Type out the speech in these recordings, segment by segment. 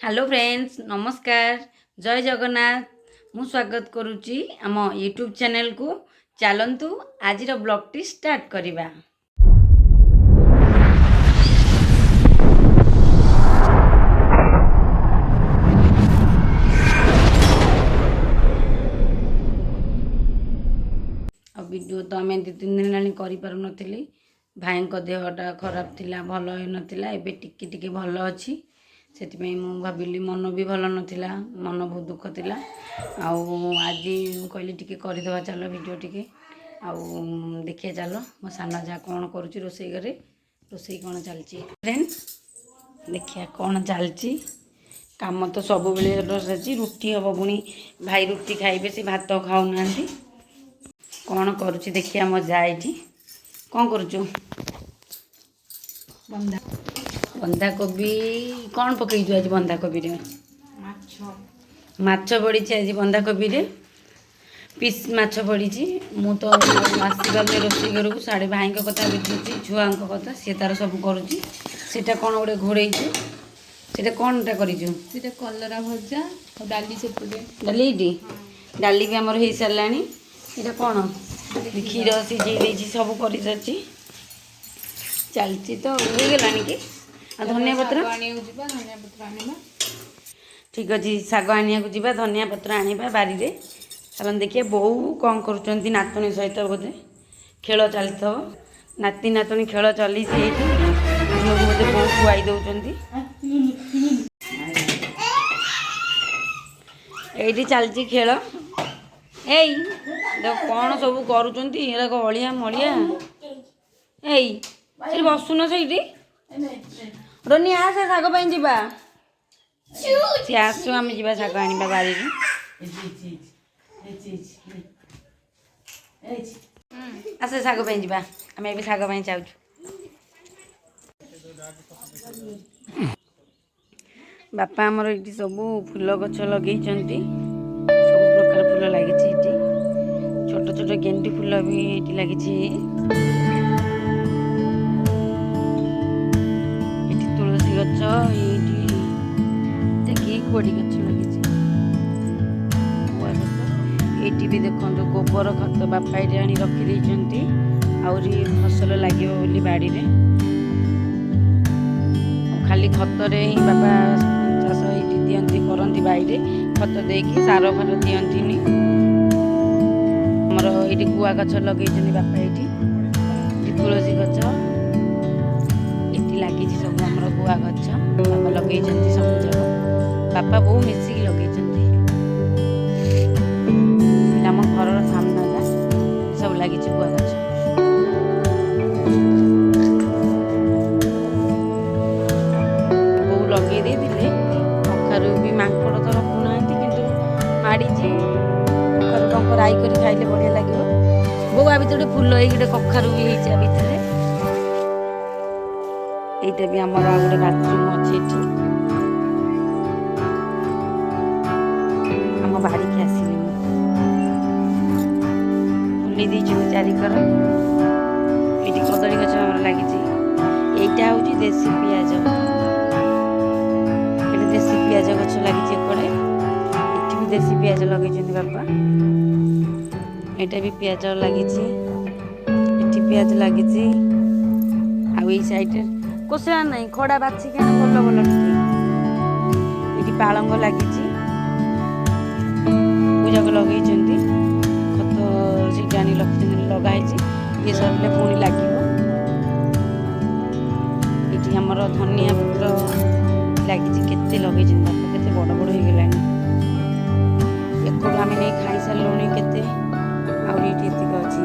Hello friends नमस्कार जय जगन्नाथ मु स्वागत करुच्ची आम यूट्यूब चैनल को चलतु आज ब्लॉग टी स्टार्ट करिबा। अब वीडियो तो आम 2-3 दिन लानी करि पारु नथिली भाई को देहटा खराब थिला भल होई नथिला एबे टिके टिके भल अछि से भाविली मन भी भल नाला मन बहुत दुख थिला आज कहली टिके करदेवा चलो वीडियो टिके देखिए चलो मो साना जा कौन करुच्ची रोसई घरे रोसई कौन चलती फ्रेंड्स देखिए कौन चलती काम तो सब बेले रुटी हम पुणी भाई रुटी खाइबे से भात खाऊना कौन करुच्ची देखिए मो जाए कौन करुचु बंधाकोबी कौन पकईचु आज बंधाकोबी रे माछ पड़ी आज बंधाकोबी रे पीस माछ पड़ी मु तो आसवा रोसई घर को साढ़े भाई कथा बुझुची छुआ कथा सी तार सब करुच्ची सेटा कौन गोटे घोड़े से कौनटा कर कलरा भजा डाली से डाली ये डाली भी आमर हो सारा ये कौन क्षीर सीझे सब कर चलती तो हो गलानी कि धनिया पत्र ठीक अच्छे शाग आनिया जा धनिया पत्र आनिबा बारी रे चलन देखिए बोऊ कौन करुँच नातुणी सहित बोधे खेल चली नाती नातुणी खेल चली बोधे बोऊ खुआई दौरान ये चलती खेल एई कौन सब करुँच अलिया मलिया एई बसुन से रोनी आस शाग जा सी आसु आम जा शाग आने बारी आस शाग जा आम ए शाग चाहूँ बापा आमर ये सब फूल गछ लगे सब प्रकार फूल लगी छोट छोट गेंडी फूल भी ये लगी तुलसी गछ ये कोड़ी गछ लगी ये भी देखो गोबर खत बापा ये आनी रखी आहरी फसल लगे बोली बाड़ी रे खाली खतर ही बापा चाष ये दिखती करती बाड़ी खत देकी सार फार दिखती आमर ये गुआ गछ लगे बापा ये तुलसी गछ ये लगी सब आम गुआ गछ बापा लगे सब जगह बापा बो मिसिक लगे आम घर सामना सब लगी गुआ गछ बो लगे कखारू भी माकड़ तो रखुना कि माड़ी कखारू टंक राई कर खाइले बढ़िया लगे बो आ भर फुल ये गोटे कखारू भी भितर ये भी आम गोटे बाथरूम अच्छी आम बाड़ी की आसली बुले देती चारिकर ये कदली गच लगी यहीटा हूँ देसी पियाज ये देसी पियाज गच लगी ये भी देसी पियाज लगे बापा यहाँ भी पियाज लगी ये पियाज लगी आई साइड कोसला नहीं खड़ा बाछी क्या भल भल ये पालंग लगी पूजा को लगे खत से आनी लगाई ये सब पुणी लगे ये आमर धनिया पत्र लगी केते लगे बापा के बड़ बड़ हो गलानी एक आम नहीं खाई सारे केते आती अच्छी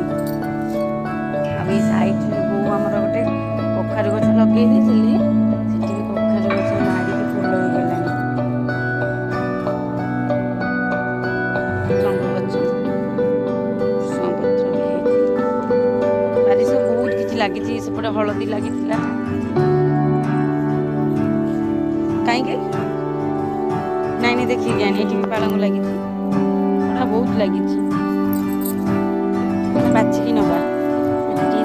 आई साइड बो आमर गोटे कखारू गछ लगे कखारू गछ माड़ी फुल हो गलानी गछ पत्र भी सब बहुत किसी लगी सेपटे हलदी लगी कहीं नहीं देखिए ये भी पालंग लगी बहुत लगी बाछिकी नवा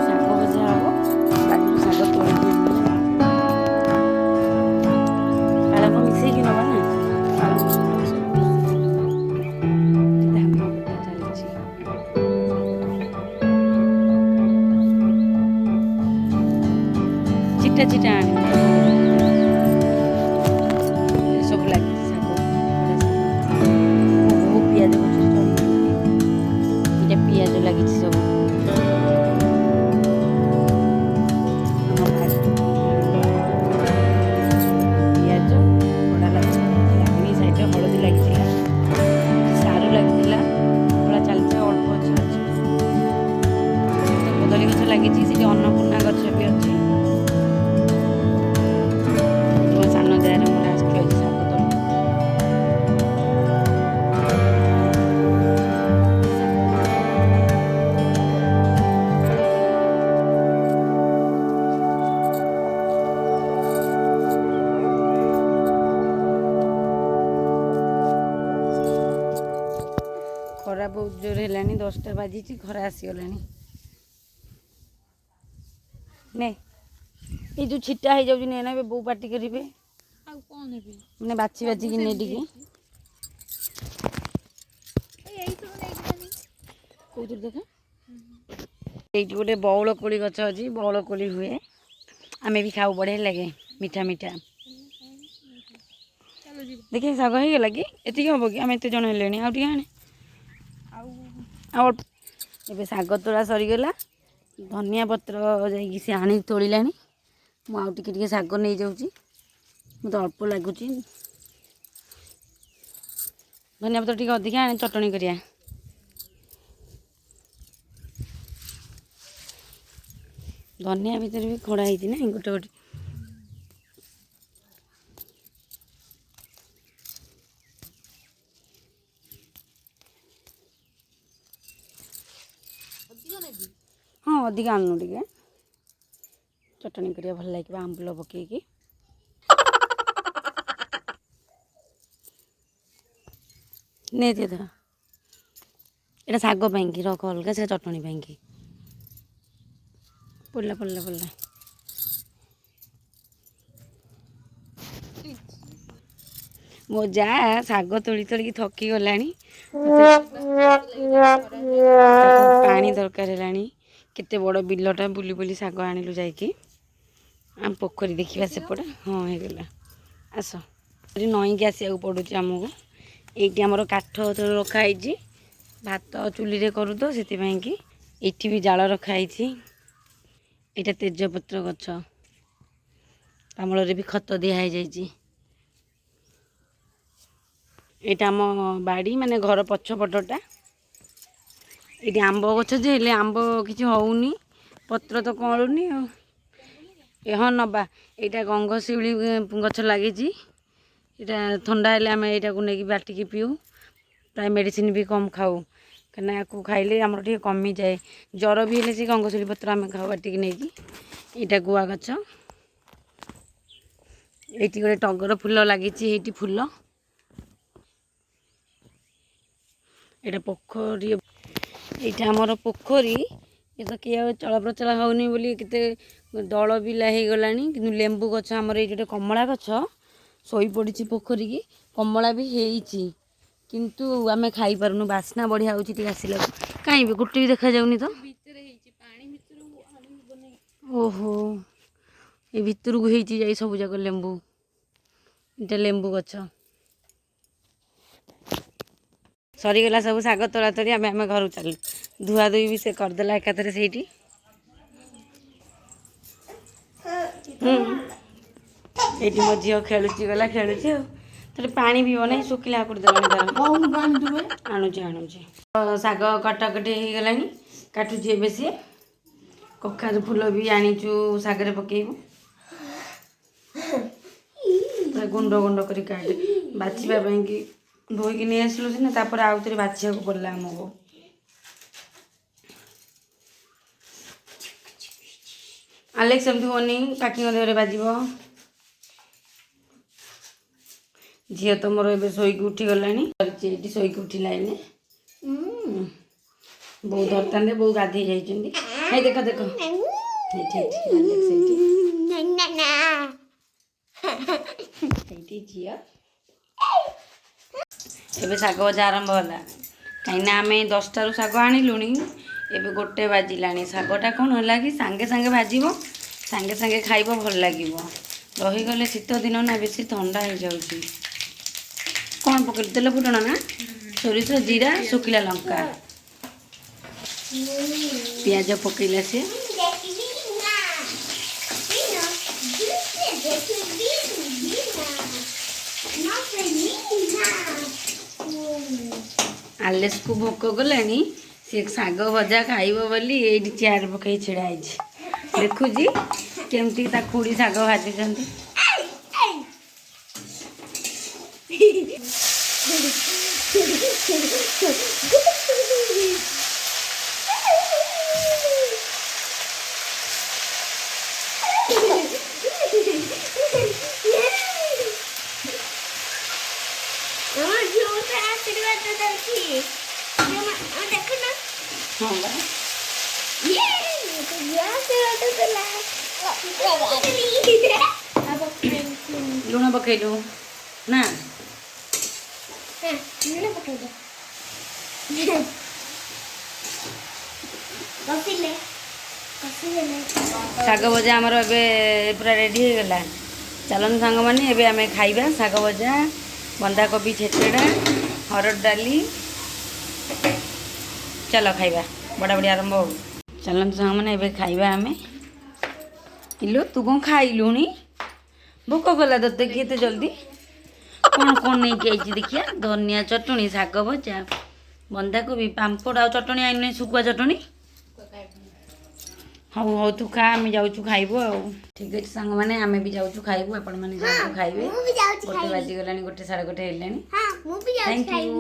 शाग भजा हम शाग तोड़ पालंग मिसेक नवा ना खरा बहुत जोर है 10टा बाजी खरा आसीगलानी ने ये जो छिटा हो जाऊँ ना बो पार्टी करेंगे मैंने बाची बाची कि नहीं टिके कौन देखा ये गोटे बौल कोली गछ अच्छी बौल कोली हुए आम भी खाऊ बढ़िया लगे मीठा मीठा देखिए शाग हो गला कि ये हम कि आम एत जन है आने आउ शाग तोड़ा सरीगला धनिया पत्र जा सी आनी तोड़ा मुझे शाग नहीं जाऊँगी मत अल्प लगुच धनिया पत्र टी अधिका आने चटणी करिया धनिया भितर भी खड़ा होती ना गोटे गोटे हाँ अधिका आनु टे चटणी करिया भल लगे आंबुल पकईकी नहीं दे धर यहाँ शाग पाई रख अलग से चटणी पाई पड़ला पड़ला पड़ला मो जा शाग तोली तोलिकी थकी गला पानी दरकार है केते बड़ बिलटा बुली बुली शाग आणिलु जाइकी आम पोखरी देखा सेपटे हाँ हो गला आस नईकी आसू पड़ू आमको ये आमर काठ रखाई भात चुली करूँ तो से कि भी जाल रखाई यहाँ तेजपत्र गछ तामूल भी खत दिखाई जाइए यहाँ आम बाड़ी माने घर पछपटा ये आंब गछ जे आंब किसी होनी पत्र तो कलुनी हाँ नबा यहाँ गंगशिउली गछ लगी यहाँ ठंडा है आम यहाँ को लेकिन बाटिकी पीऊ प्राय मेडिसिन भी कम खाऊ कहीं या खाइले आम टे कमी जाए ज्वर भी है गंगशिउली पत्र आम खाऊ बाटिकी नहीं यहाँ गुआ गछ ये गोटे टगर फूल लगी फूल यहाँ पोखरी यहाँ आमर पोखरी ये तो किए चल प्रचल होनी बोली केते दल बिला हो गला कि लेंबू गछ आमर ये गोटे कमला गछ शोई पड़ी पोखरी की कमला भी होती किंतु आमे खाई पारुनु बास्ना बढ़िया होची आसला कहीं भी गोटे भी देखा जाऊनी तो ओहो ये भितर को होती जाई सब जाक लेंबू इटा लेंबू गछ सरीगला सब शाग तोड़ा तोड़ी आम आम घर चलू धुआ धुई भी से करदेला एकाथरे से ये मो झील खेलुची गला खेलुची तो पानी पीब ना शुखिला करदे आणुची आणुची शाग कटाकटी हो गला काटुची ए सी कखार फूल भी आनीचु शागर पकेबू गुंड गुंड कर बाछापी कि धोईकी नहीं आसलु सीना तापर आउ थे बाछा पड़ा आमको आलेक्स एमती होनी काकी देहरे बाज झील तो मोर ए शोक उठी गला शोक उठिला बो धरता बो गाधे जाइए देख देख झी एबे शाग भजा आरंभ होला कहीं आम 10टारू शाग आणिलुणी एबे गोटे बाजिला शागटा कौन है कि सांगे सांगे भाजब सांगे सांगे खाइब भल लगे रहीगले शीत दिन ना बेसी ठंडा हो जाऊँगी कौन पकड़ तेल फुटण ना सोरिष जीरा शुखिला लंका पियाज पकईला सी आलेस को भोक गलानी सी शाग भजा खाइब बोली ये चेयर पकई छिड़ाई देखुची केमती खुड़ी शाग भाजुंट ହଁ ବା ଲୁଣ ପକେଇଲୁ ନା ଶାଗ ଭଜା ଆମର ଏବେ ପୁରା ରେଡ଼ି ହେଇଗଲା। ଚାଲନ୍ତୁ ସାଙ୍ଗମାନେ ଏବେ ଆମେ ଖାଇବା ଶାଗ ଭଜା, ବନ୍ଧାକୋବି ଛେଚେଡ଼ା, ହରଡ଼ ଡାଲି। ଚାଲ ଖାଇବା, ବଢ଼ାବଢ଼ି ଆରମ୍ଭ ହଉ। ଚାଲନ୍ତୁ ସାଙ୍ଗମାନେ ଏବେ ଖାଇବା ଆମେ। ଇଲୋ ତୁ କ'ଣ ଖାଇଲୁଣି? ଭୋକ କଲା ତୋତେ କି ଏତେ ଜଲ୍ଦି? କ'ଣ କ'ଣ ନେଇକି ଆଇଛି ଦେଖିଆ? ଧନିଆ ଚଟଣି, ଶାଗ ଭଜା, ବନ୍ଧାକୋବି, ପାମ୍ପଡ଼ ଆଉ ଚଟଣି ଆଇନି, ଶୁଖୁଆ ଚଟଣି। ହଉ ହଉ ତୁ ଖା, ଆମେ ଯାଉଛୁ ଖାଇବୁ ଆଉ। ଠିକ୍ ଅଛି ସାଙ୍ଗମାନେ, ଆମେ ବି ଯାଉଛୁ ଖାଇବୁ। ଆପଣମାନେ ଯାଆନ୍ତୁ ଖାଇବେ। 1 ବାଜିଗଲାଣି, 1 ସାଢ଼େ 1 ହେଲାଣି। Thank you.